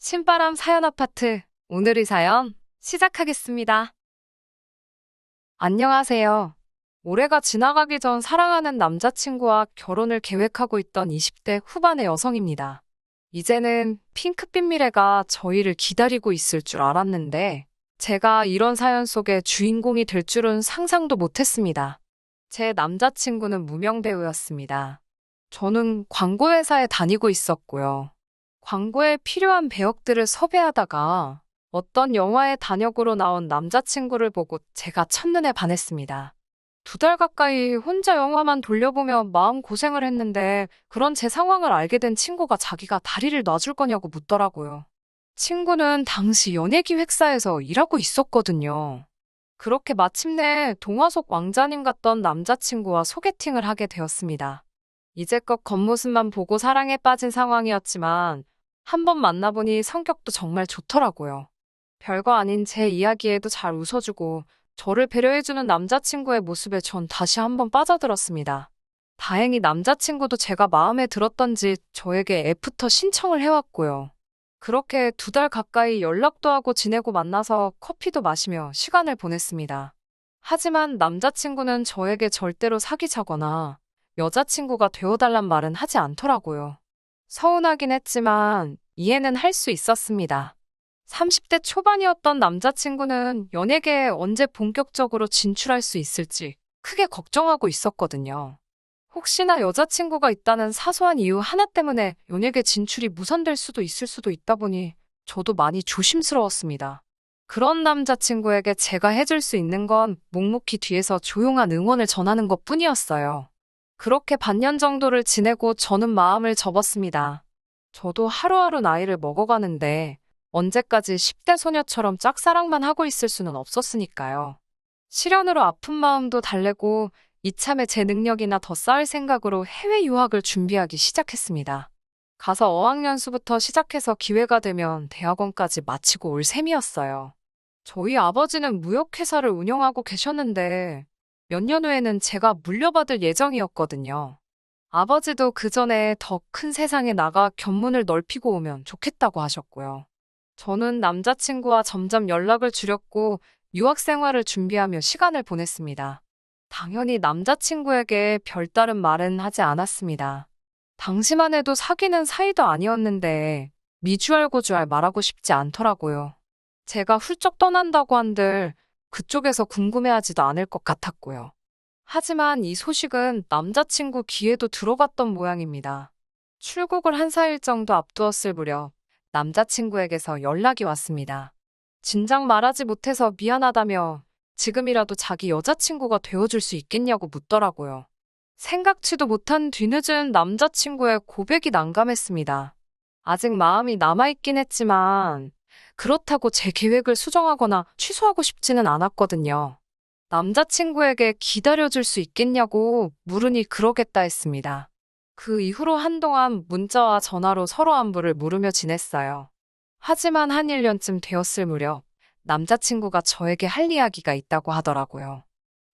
신바람 사연 아파트. 오늘의 사연 시작하겠습니다. 안녕하세요. 올해가 지나가기 전 사랑하는 남자친구와 결혼을 계획하고 있던 20대 후반의 여성입니다. 이제는 핑크빛 미래가 저희를 기다리고 있을 줄 알았는데, 제가 이런 사연 속의 주인공이 될 줄은 상상도 못했습니다. 제 남자친구는 무명 배우였습니다. 저는 광고회사에 다니고 있었고요. 광고에 필요한 배역들을 섭외하다가 어떤 영화의 단역으로 나온 남자친구를 보고 제가 첫눈에 반했습니다. 2달 가까이 혼자 영화만 돌려보며 마음고생을 했는데, 그런 제 상황을 알게 된 친구가 자기가 다리를 놔줄 거냐고 묻더라고요. 친구는 당시 연예기획사에서 일하고 있었거든요. 그렇게 마침내 동화 속 왕자님 같던 남자친구와 소개팅을 하게 되었습니다. 이제껏 겉모습만 보고 사랑에 빠진 상황이었지만, 한 번 만나보니 성격도 정말 좋더라고요. 별거 아닌 제 이야기에도 잘 웃어주고 저를 배려해주는 남자친구의 모습에 전 다시 한번 빠져들었습니다. 다행히 남자친구도 제가 마음에 들었던지 저에게 애프터 신청을 해왔고요. 그렇게 2달 가까이 연락도 하고 지내고 만나서 커피도 마시며 시간을 보냈습니다. 하지만 남자친구는 저에게 절대로 사귀자거나 여자친구가 되어달란 말은 하지 않더라고요. 서운하긴 했지만 이해는 할 수 있었습니다. 30대 초반이었던 남자친구는 연예계에 언제 본격적으로 진출할 수 있을지 크게 걱정하고 있었거든요. 혹시나 여자친구가 있다는 사소한 이유 하나 때문에 연예계 진출이 무산될 수도 있을 수도 있다 보니 저도 많이 조심스러웠습니다. 그런 남자친구에게 제가 해줄 수 있는 건 묵묵히 뒤에서 조용한 응원을 전하는 것뿐이었어요. 그렇게 반년 정도를 지내고 저는 마음을 접었습니다. 저도 하루하루 나이를 먹어가는데 언제까지 10대 소녀처럼 짝사랑만 하고 있을 수는 없었으니까요. 시련으로 아픈 마음도 달래고 이참에 제 능력이나 더 쌓을 생각으로 해외 유학을 준비하기 시작했습니다. 가서 어학연수부터 시작해서 기회가 되면 대학원까지 마치고 올 셈이었어요. 저희 아버지는 무역회사를 운영하고 계셨는데 몇 년 후에는 제가 물려받을 예정이었거든요. 아버지도 그 전에 더 큰 세상에 나가 견문을 넓히고 오면 좋겠다고 하셨고요. 저는 남자친구와 점점 연락을 줄였고 유학 생활을 준비하며 시간을 보냈습니다. 당연히 남자친구에게 별다른 말은 하지 않았습니다. 당시만 해도 사귀는 사이도 아니었는데 미주알고주알 말하고 싶지 않더라고요. 제가 훌쩍 떠난다고 한들 그쪽에서 궁금해하지도 않을 것 같았고요. 하지만 이 소식은 남자친구 귀에도 들어갔던 모양입니다. 출국을 한 4일 정도 앞두었을 무렵 남자친구에게서 연락이 왔습니다. 진작 말하지 못해서 미안하다며 지금이라도 자기 여자친구가 되어줄 수 있겠냐고 묻더라고요. 생각지도 못한 뒤늦은 남자친구의 고백이 난감했습니다. 아직 마음이 남아있긴 했지만 그렇다고 제 계획을 수정하거나 취소하고 싶지는 않았거든요. 남자친구에게 기다려줄 수 있겠냐고 물으니 그러겠다 했습니다. 그 이후로 한동안 문자와 전화로 서로 안부를 물으며 지냈어요. 하지만 한 1년쯤 되었을 무렵 남자친구가 저에게 할 이야기가 있다고 하더라고요.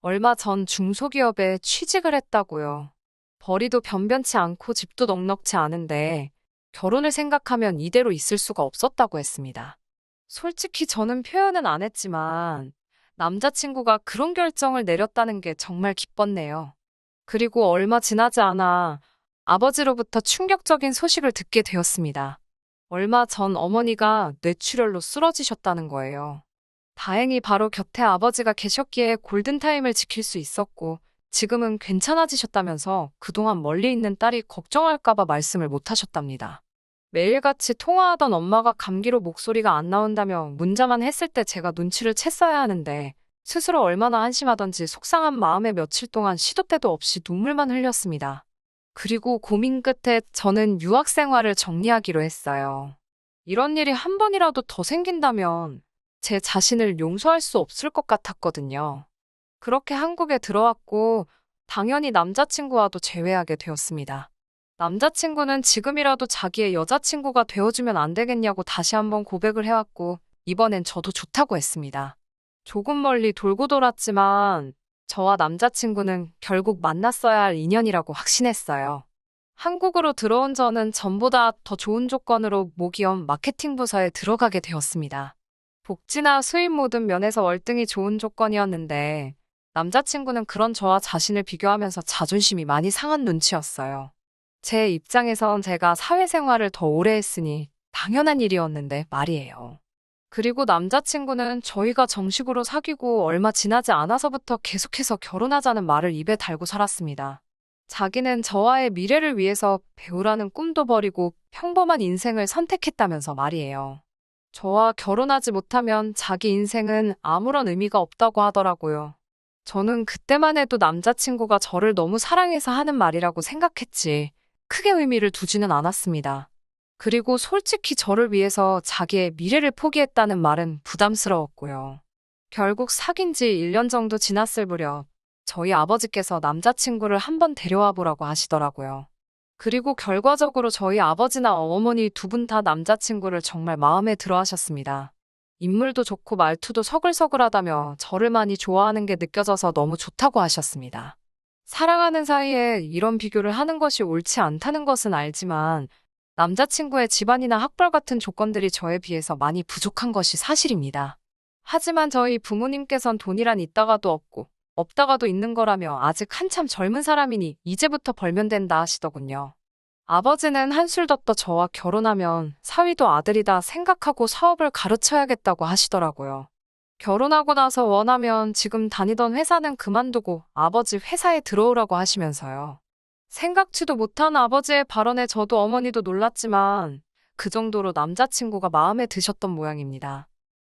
얼마 전 중소기업에 취직을 했다고요. 벌이도 변변치 않고 집도 넉넉지 않은데 결혼을 생각하면 이대로 있을 수가 없었다고 했습니다. 솔직히 저는 표현은 안 했지만 남자친구가 그런 결정을 내렸다는 게 정말 기뻤네요. 그리고 얼마 지나지 않아 아버지로부터 충격적인 소식을 듣게 되었습니다. 얼마 전 어머니가 뇌출혈로 쓰러지셨다는 거예요. 다행히 바로 곁에 아버지가 계셨기에 골든타임을 지킬 수 있었고 지금은 괜찮아지셨다면서 그동안 멀리 있는 딸이 걱정할까봐 말씀을 못 하셨답니다. 매일같이 통화하던 엄마가 감기로 목소리가 안 나온다며 문자만 했을 때 제가 눈치를 챘어야 하는데 스스로 얼마나 한심하던지 속상한 마음에 며칠 동안 시도 때도 없이 눈물만 흘렸습니다. 그리고 고민 끝에 저는 유학 생활을 정리하기로 했어요. 이런 일이 한 번이라도 더 생긴다면 제 자신을 용서할 수 없을 것 같았거든요. 그렇게 한국에 들어왔고 당연히 남자친구와도 재회하게 되었습니다. 남자친구는 지금이라도 자기의 여자친구가 되어주면 안 되겠냐고 다시 한번 고백을 해왔고 이번엔 저도 좋다고 했습니다. 조금 멀리 돌고 돌았지만 저와 남자친구는 결국 만났어야 할 인연이라고 확신했어요. 한국으로 들어온 저는 전보다 더 좋은 조건으로 모기업 마케팅 부서에 들어가게 되었습니다. 복지나 수입 모든 면에서 월등히 좋은 조건이었는데 남자친구는 그런 저와 자신을 비교하면서 자존심이 많이 상한 눈치였어요. 제 입장에선 제가 사회생활을 더 오래 했으니 당연한 일이었는데 말이에요. 그리고 남자친구는 저희가 정식으로 사귀고 얼마 지나지 않아서부터 계속해서 결혼하자는 말을 입에 달고 살았습니다. 자기는 저와의 미래를 위해서 배우라는 꿈도 버리고 평범한 인생을 선택했다면서 말이에요. 저와 결혼하지 못하면 자기 인생은 아무런 의미가 없다고 하더라고요. 저는 그때만 해도 남자친구가 저를 너무 사랑해서 하는 말이라고 생각했지, 크게 의미를 두지는 않았습니다. 그리고 솔직히 저를 위해서 자기의 미래를 포기했다는 말은 부담스러웠고요. 결국 사귄 지 1년 정도 지났을 무렵 저희 아버지께서 남자친구를 한번 데려와 보라고 하시더라고요. 그리고 결과적으로 저희 아버지나 어머니 두 분 다 남자친구를 정말 마음에 들어 하셨습니다. 인물도 좋고 말투도 서글서글하다며 저를 많이 좋아하는 게 느껴져서 너무 좋다고 하셨습니다. 사랑하는 사이에 이런 비교를 하는 것이 옳지 않다는 것은 알지만 남자친구의 집안이나 학벌 같은 조건들이 저에 비해서 많이 부족한 것이 사실입니다. 하지만 저희 부모님께선 돈이란 있다가도 없고 없다가도 있는 거라며 아직 한참 젊은 사람이니 이제부터 벌면 된다 하시더군요. 아버지는 한술 더 떠 저와 결혼하면 사위도 아들이다 생각하고 사업을 가르쳐야겠다고 하시더라고요. 결혼하고 나서 원하면 지금 다니던 회사는 그만두고 아버지 회사에 들어오라고 하시면서요. 생각지도 못한 아버지의 발언에 저도 어머니도 놀랐지만 그 정도로 남자친구가 마음에 드셨던 모양입니다.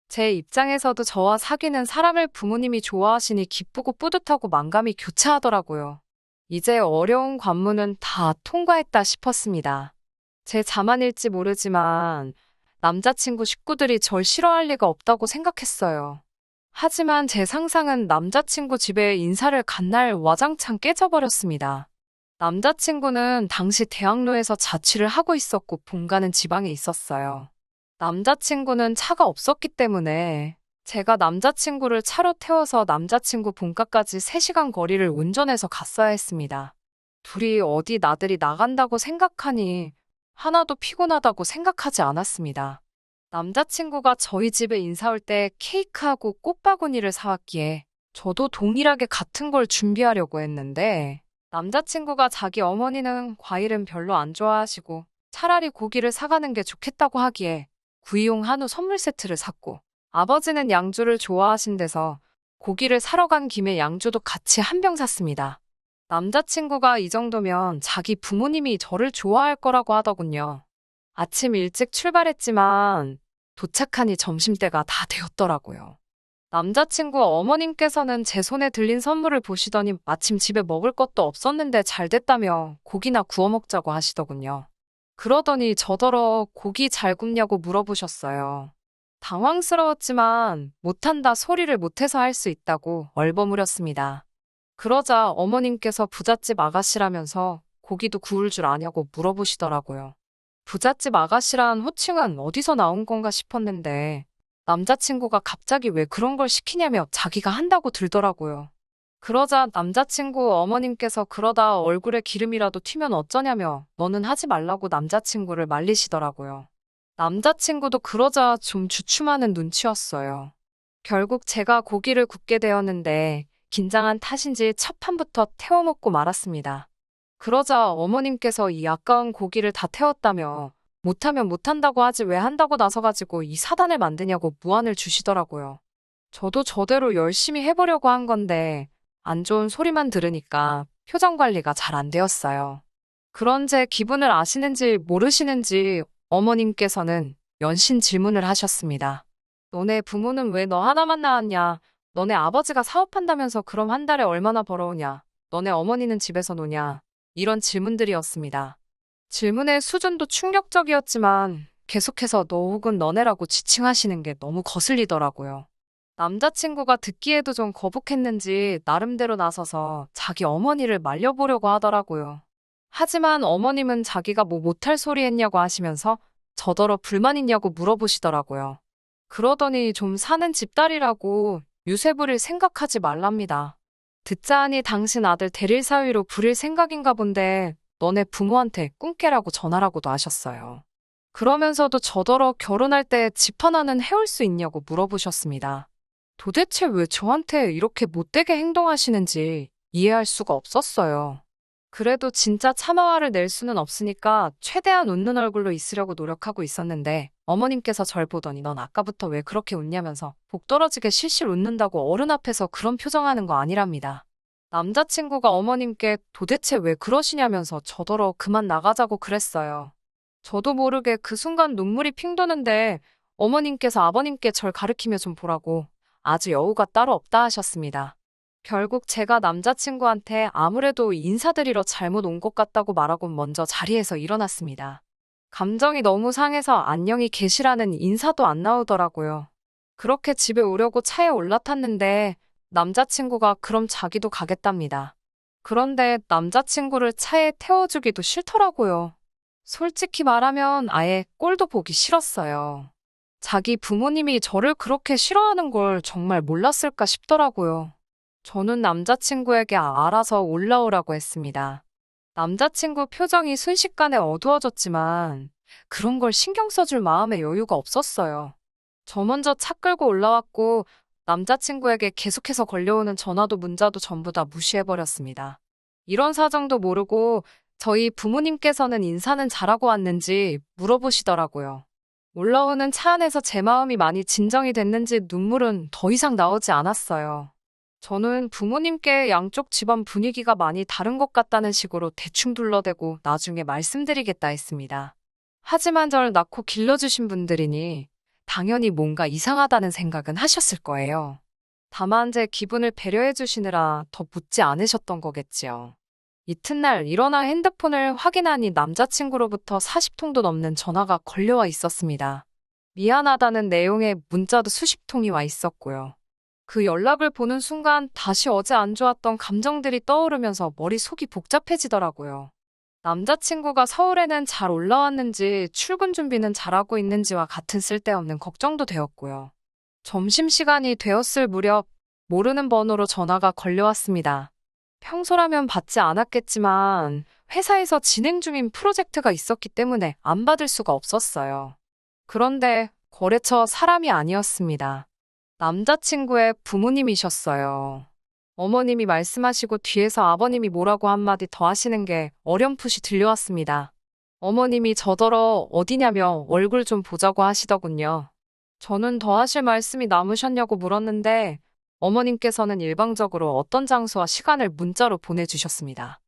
제 입장에서도 저와 사귀는 사람을 부모님이 좋아하시니 기쁘고 뿌듯하고 만감이 교차하더라고요. 이제 어려운 관문은 다 통과했다 싶었습니다. 제 자만일지 모르지만 남자친구 식구들이 절 싫어할 리가 없다고 생각했어요. 하지만 제 상상은 남자친구 집에 인사를 간 날 와장창 깨져버렸습니다. 남자친구는 당시 대학로에서 자취를 하고 있었고 본가는 지방에 있었어요. 남자친구는 차가 없었기 때문에 제가 남자친구를 차로 태워서 남자친구 본가까지 3시간 거리를 운전해서 갔어야 했습니다. 둘이 어디 나들이 나간다고 생각하니 하나도 피곤하다고 생각하지 않았습니다. 남자친구가 저희 집에 인사 올 때 케이크하고 꽃바구니를 사왔기에 저도 동일하게 같은 걸 준비하려고 했는데 남자친구가 자기 어머니는 과일은 별로 안 좋아하시고 차라리 고기를 사가는 게 좋겠다고 하기에 구이용 한우 선물 세트를 샀고 아버지는 양주를 좋아하신대서 고기를 사러 간 김에 양주도 같이 한 병 샀습니다. 남자친구가 이 정도면 자기 부모님이 저를 좋아할 거라고 하더군요. 아침 일찍 출발했지만 도착하니 점심때가 다 되었더라고요. 남자친구 어머님께서는 제 손에 들린 선물을 보시더니 마침 집에 먹을 것도 없었는데 잘 됐다며 고기나 구워 먹자고 하시더군요. 그러더니 저더러 고기 잘 굽냐고 물어보셨어요. 당황스러웠지만 못한다 소리를 못해서 할 수 있다고 얼버무렸습니다. 그러자 어머님께서 부잣집 아가씨라면서 고기도 구울 줄 아냐고 물어보시더라고요. 부잣집 아가씨란 호칭은 어디서 나온 건가 싶었는데 남자친구가 갑자기 왜 그런 걸 시키냐며 자기가 한다고 들더라고요. 그러자 남자친구 어머님께서 그러다 얼굴에 기름이라도 튀면 어쩌냐며 너는 하지 말라고 남자친구를 말리시더라고요. 남자친구도 그러자 좀 주춤하는 눈치였어요. 결국 제가 고기를 굽게 되었는데 긴장한 탓인지 첫 판부터 태워 먹고 말았습니다. 그러자 어머님께서 이 아까운 고기를 다 태웠다며 못하면 못한다고 하지 왜 한다고 나서가지고 이 사단을 만드냐고 무안을 주시더라고요. 저도 저대로 열심히 해보려고 한 건데 안 좋은 소리만 들으니까 표정 관리가 잘 안 되었어요. 그런 제 기분을 아시는지 모르시는지 어머님께서는 연신 질문을 하셨습니다. 너네 부모는 왜 너 하나만 낳았냐? 너네 아버지가 사업한다면서 그럼 한 달에 얼마나 벌어오냐? 너네 어머니는 집에서 노냐? 이런 질문들이었습니다. 질문의 수준도 충격적이었지만 계속해서 너 혹은 너네라고 지칭하시는 게 너무 거슬리더라고요. 남자친구가 듣기에도 좀 거북했는지 나름대로 나서서 자기 어머니를 말려보려고 하더라고요. 하지만 어머님은 자기가 뭐 못할 소리 했냐고 하시면서 저더러 불만 있냐고 물어보시더라고요. 그러더니 좀 사는 집딸이라고 유세 부릴 생각하지 말랍니다. 듣자 하니 당신 아들 대릴 사위로 부릴 생각인가 본데 너네 부모한테 꿈깨라고 전하라고도 하셨어요. 그러면서도 저더러 결혼할 때 집 하나는 해올 수 있냐고 물어보셨습니다. 도대체 왜 저한테 이렇게 못되게 행동하시는지 이해할 수가 없었어요. 그래도 진짜 참아화를 낼 수는 없으니까 최대한 웃는 얼굴로 있으려고 노력하고 있었는데 어머님께서 절 보더니 넌 아까부터 왜 그렇게 웃냐면서 복 떨어지게 실실 웃는다고 어른 앞에서 그런 표정하는 거 아니랍니다. 남자친구가 어머님께 도대체 왜 그러시냐면서 저더러 그만 나가자고 그랬어요. 저도 모르게 그 순간 눈물이 핑 도는데 어머님께서 아버님께 절 가르치며 좀 보라고 아주 여우가 따로 없다 하셨습니다. 결국 제가 남자친구한테 아무래도 인사드리러 잘못 온 것 같다고 말하고 먼저 자리에서 일어났습니다. 감정이 너무 상해서 안녕히 계시라는 인사도 안 나오더라고요. 그렇게 집에 오려고 차에 올라탔는데 남자친구가 그럼 자기도 가겠답니다. 그런데 남자친구를 차에 태워주기도 싫더라고요. 솔직히 말하면 아예 꼴도 보기 싫었어요. 자기 부모님이 저를 그렇게 싫어하는 걸 정말 몰랐을까 싶더라고요. 저는 남자친구에게 알아서 올라오라고 했습니다. 남자친구 표정이 순식간에 어두워졌지만 그런 걸 신경 써줄 마음의 여유가 없었어요. 저 먼저 차 끌고 올라왔고 남자친구에게 계속해서 걸려오는 전화도 문자도 전부 다 무시해버렸습니다. 이런 사정도 모르고 저희 부모님께서는 인사는 잘하고 왔는지 물어보시더라고요. 올라오는 차 안에서 제 마음이 많이 진정이 됐는지 눈물은 더 이상 나오지 않았어요. 저는 부모님께 양쪽 집안 분위기가 많이 다른 것 같다는 식으로 대충 둘러대고 나중에 말씀드리겠다 했습니다. 하지만 절 낳고 길러주신 분들이니 당연히 뭔가 이상하다는 생각은 하셨을 거예요. 다만 제 기분을 배려해 주시느라 더 묻지 않으셨던 거겠지요. 이튿날 일어나 핸드폰을 확인하니 남자친구로부터 40통도 넘는 전화가 걸려와 있었습니다. 미안하다는 내용의 문자도 수십 통이 와 있었고요. 그 연락을 보는 순간 다시 어제 안 좋았던 감정들이 떠오르면서 머릿속이 복잡해지더라고요. 남자친구가 서울에는 잘 올라왔는지 출근 준비는 잘하고 있는지와 같은 쓸데없는 걱정도 되었고요. 점심시간이 되었을 무렵 모르는 번호로 전화가 걸려왔습니다. 평소라면 받지 않았겠지만 회사에서 진행 중인 프로젝트가 있었기 때문에 안 받을 수가 없었어요. 그런데 거래처 사람이 아니었습니다. 남자친구의 부모님이셨어요. 어머님이 말씀하시고 뒤에서 아버님이 뭐라고 한마디 더 하시는 게 어렴풋이 들려왔습니다. 어머님이 저더러 어디냐며 얼굴 좀 보자고 하시더군요. 저는 더 하실 말씀이 남으셨냐고 물었는데 어머님께서는 일방적으로 어떤 장소와 시간을 문자로 보내주셨습니다.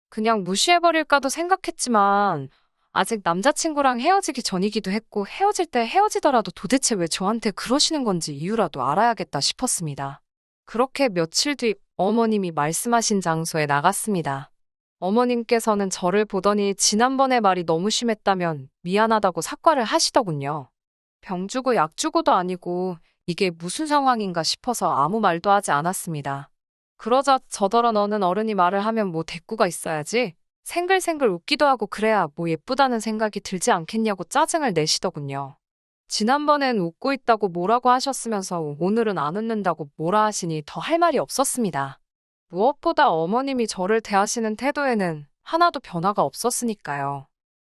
그냥 무시해버릴까도 생각했지만 아직 남자친구랑 헤어지기 전이기도 했고 헤어질 때 헤어지더라도 도대체 왜 저한테 그러시는 건지 이유라도 알아야겠다 싶었습니다. 그렇게 며칠 뒤 어머님이 말씀하신 장소에 나갔습니다. 어머님께서는 저를 보더니 지난번에 말이 너무 심했다면 미안하다고 사과를 하시더군요. 병 주고 약 주고도 아니고 이게 무슨 상황인가 싶어서 아무 말도 하지 않았습니다. 그러자 저더러 너는 어른이 말을 하면 뭐 대꾸가 있어야지. 생글생글 웃기도 하고 그래야 뭐 예쁘다는 생각이 들지 않겠냐고 짜증을 내시더군요. 지난번엔 웃고 있다고 뭐라고 하셨으면서 오늘은 안 웃는다고 뭐라 하시니 더 할 말이 없었습니다. 무엇보다 어머님이 저를 대하시는 태도에는 하나도 변화가 없었으니까요.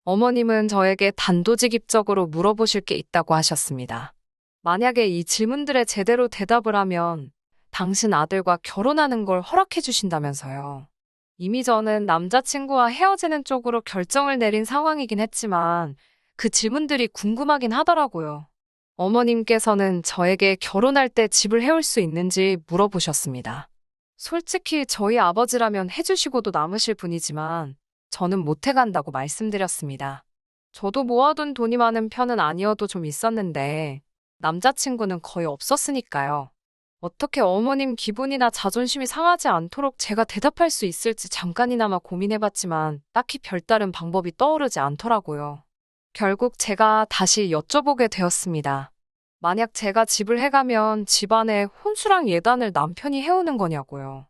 어머님은 저에게 단도직입적으로 물어보실 게 있다고 하셨습니다. 만약에 이 질문들에 제대로 대답을 하면 당신 아들과 결혼하는 걸 허락해 주신다면서요. 이미 저는 남자친구와 헤어지는 쪽으로 결정을 내린 상황이긴 했지만 그 질문들이 궁금하긴 하더라고요. 어머님께서는 저에게 결혼할 때 집을 해올 수 있는지 물어보셨습니다. 솔직히 저희 아버지라면 해주시고도 남으실 분이지만 저는 못 해간다고 말씀드렸습니다. 저도 모아둔 돈이 많은 편은 아니어도 좀 있었는데 남자친구는 거의 없었으니까요. 어떻게 어머님 기분이나 자존심이 상하지 않도록 제가 대답할 수 있을지 잠깐이나마 고민해봤지만 딱히 별다른 방법이 떠오르지 않더라고요. 결국 제가 다시 여쭤보게 되었습니다. 만약 제가 집을 해가면 집안에 혼수랑 예단을 남편이 해오는 거냐고요.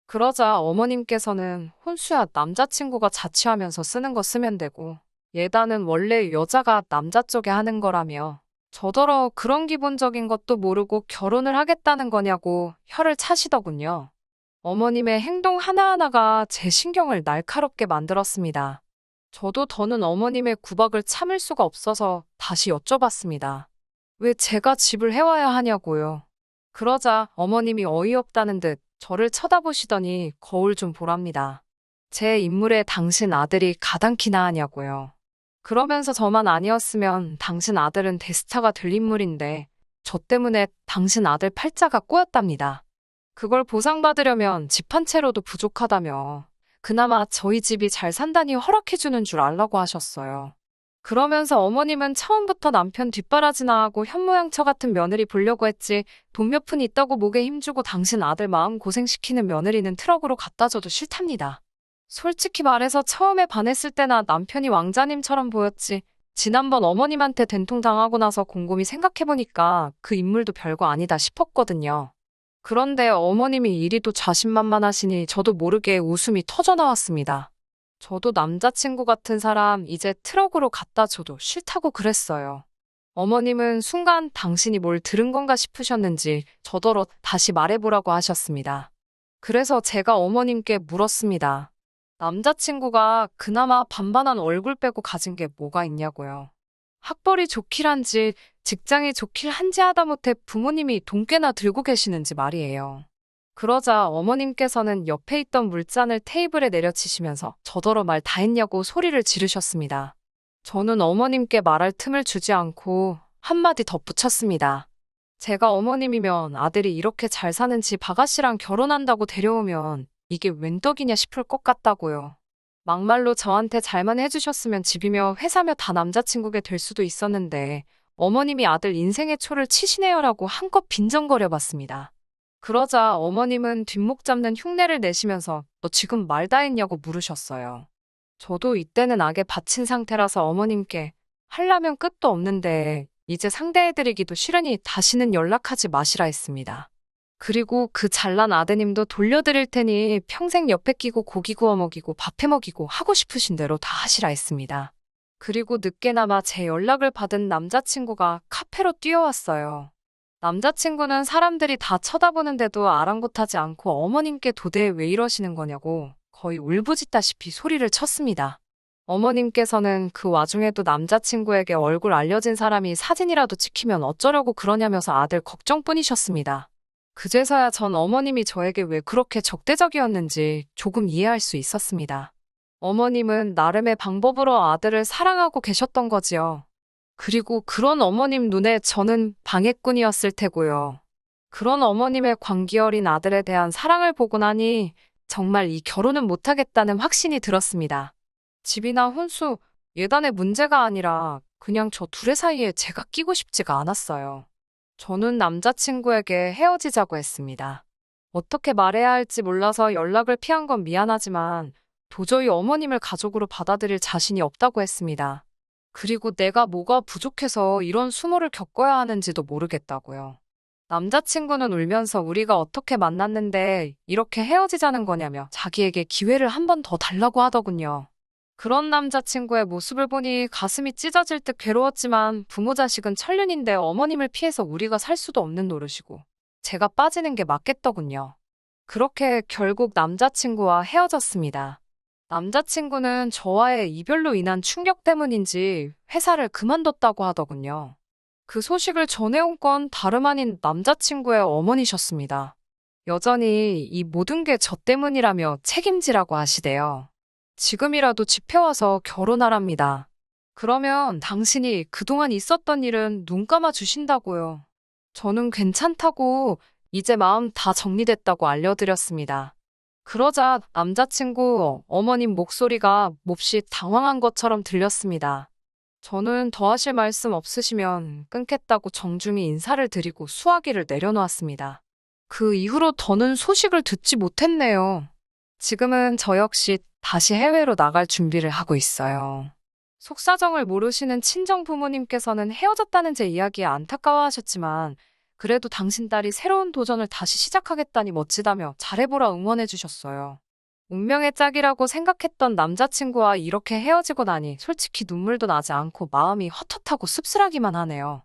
그러자 어머님께서는 혼수야 남자친구가 자취하면서 쓰는 거 쓰면 되고 예단은 원래 여자가 남자 쪽에 하는 거라며 저더러 그런 기본적인 것도 모르고 결혼을 하겠다는 거냐고 혀를 차시더군요. 어머님의 행동 하나하나가 제 신경을 날카롭게 만들었습니다. 저도 더는 어머님의 구박을 참을 수가 없어서 다시 여쭤봤습니다. 왜 제가 집을 해와야 하냐고요. 그러자 어머님이 어이없다는 듯 저를 쳐다보시더니 거울 좀 보랍니다. 제 인물에 당신 아들이 가당키나 하냐고요. 그러면서 저만 아니었으면 당신 아들은 대스타가 될 인물인데 저 때문에 당신 아들 팔자가 꼬였답니다. 그걸 보상받으려면 집 한 채로도 부족하다며 그나마 저희 집이 잘 산다니 허락해주는 줄 알라고 하셨어요. 그러면서 어머님은 처음부터 남편 뒷바라지나 하고 현모양처 같은 며느리 보려고 했지 돈 몇 푼 있다고 목에 힘주고 당신 아들 마음 고생시키는 며느리는 트럭으로 갖다 줘도 싫답니다. 솔직히 말해서 처음에 반했을 때나 남편이 왕자님처럼 보였지 지난번 어머님한테 된통당하고 나서 곰곰이 생각해보니까 그 인물도 별거 아니다 싶었거든요. 그런데 어머님이 이리도 자신만만하시니 저도 모르게 웃음이 터져나왔습니다. 저도 남자친구 같은 사람 이제 트럭으로 갖다 줘도 싫다고 그랬어요. 어머님은 순간 당신이 뭘 들은 건가 싶으셨는지 저더러 다시 말해보라고 하셨습니다. 그래서 제가 어머님께 물었습니다. 남자친구가 그나마 반반한 얼굴 빼고 가진 게 뭐가 있냐고요. 학벌이 좋길 한지 직장이 좋길 한지 하다못해 부모님이 돈 꽤나 들고 계시는지 말이에요. 그러자 어머님께서는 옆에 있던 물잔을 테이블에 내려치시면서 저더러 말 다 했냐고 소리를 지르셨습니다. 저는 어머님께 말할 틈을 주지 않고 한마디 덧붙였습니다. 제가 어머님이면 아들이 이렇게 잘 사는 집 아가씨랑 결혼한다고 데려오면 이게 웬 떡이냐 싶을 것 같다고요. 막말로 저한테 잘만 해주셨으면 집이며 회사며 다 남자친구게 될 수도 있었는데 어머님이 아들 인생의 초를 치시네요라고 한껏 빈정거려 봤습니다. 그러자 어머님은 뒷목 잡는 흉내를 내시면서 너 지금 말 다 했냐고 물으셨어요. 저도 이때는 악에 받친 상태라서 어머님께 하려면 끝도 없는데 이제 상대해드리기도 싫으니 다시는 연락하지 마시라 했습니다. 그리고 그 잘난 아드님도 돌려드릴 테니 평생 옆에 끼고 고기 구워 먹이고 밥해 먹이고 하고 싶으신 대로 다 하시라 했습니다. 그리고 늦게나마 제 연락을 받은 남자친구가 카페로 뛰어왔어요. 남자친구는 사람들이 다 쳐다보는데도 아랑곳하지 않고 어머님께 도대체 왜 이러시는 거냐고 거의 울부짖다시피 소리를 쳤습니다. 어머님께서는 그 와중에도 남자친구에게 얼굴 알려진 사람이 사진이라도 찍히면 어쩌려고 그러냐면서 아들 걱정뿐이셨습니다. 그제서야 전 어머님이 저에게 왜 그렇게 적대적이었는지 조금 이해할 수 있었습니다. 어머님은 나름의 방법으로 아들을 사랑하고 계셨던 거지요. 그리고 그런 어머님 눈에 저는 방해꾼이었을 테고요. 그런 어머님의 광기 어린 아들에 대한 사랑을 보고 나니 정말 이 결혼은 못하겠다는 확신이 들었습니다. 집이나 혼수, 예단의 문제가 아니라 그냥 저 둘의 사이에 제가 끼고 싶지가 않았어요. 저는 남자친구에게 헤어지자고 했습니다. 어떻게 말해야 할지 몰라서 연락을 피한 건 미안하지만 도저히 어머님을 가족으로 받아들일 자신이 없다고 했습니다. 그리고 내가 뭐가 부족해서 이런 수모를 겪어야 하는지도 모르겠다고요. 남자친구는 울면서 우리가 어떻게 만났는데 이렇게 헤어지자는 거냐며 자기에게 기회를 한 번 더 달라고 하더군요. 그런 남자친구의 모습을 보니 가슴이 찢어질 듯 괴로웠지만 부모 자식은 천륜인데 어머님을 피해서 우리가 살 수도 없는 노릇이고 제가 빠지는 게 맞겠더군요. 그렇게 결국 남자친구와 헤어졌습니다. 남자친구는 저와의 이별로 인한 충격 때문인지 회사를 그만뒀다고 하더군요. 그 소식을 전해온 건 다름 아닌 남자친구의 어머니셨습니다. 여전히 이 모든 게 저 때문이라며 책임지라고 하시대요. 지금이라도 집해와서 결혼하랍니다. 그러면 당신이 그동안 있었던 일은 눈 감아 주신다고요. 저는 괜찮다고 이제 마음 다 정리됐다고 알려드렸습니다. 그러자 남자친구 어머님 목소리가 몹시 당황한 것처럼 들렸습니다. 저는 더 하실 말씀 없으시면 끊겠다고 정중히 인사를 드리고 수화기를 내려놓았습니다. 그 이후로 더는 소식을 듣지 못했네요. 지금은 저 역시 다시 해외로 나갈 준비를 하고 있어요. 속사정을 모르시는 친정 부모님께서는 헤어졌다는 제 이야기에 안타까워하셨지만 그래도 당신 딸이 새로운 도전을 다시 시작하겠다니 멋지다며 잘해보라 응원해 주셨어요. 운명의 짝이라고 생각했던 남자친구와 이렇게 헤어지고 나니 솔직히 눈물도 나지 않고 마음이 헛헛하고 씁쓸하기만 하네요.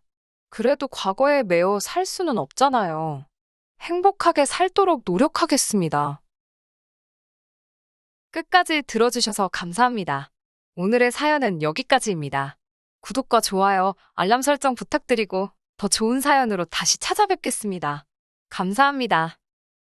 그래도 과거에 매어 살 수는 없잖아요. 행복하게 살도록 노력하겠습니다. 끝까지 들어주셔서 감사합니다. 오늘의 사연은 여기까지입니다. 구독과 좋아요, 알람 설정 부탁드리고 더 좋은 사연으로 다시 찾아뵙겠습니다. 감사합니다.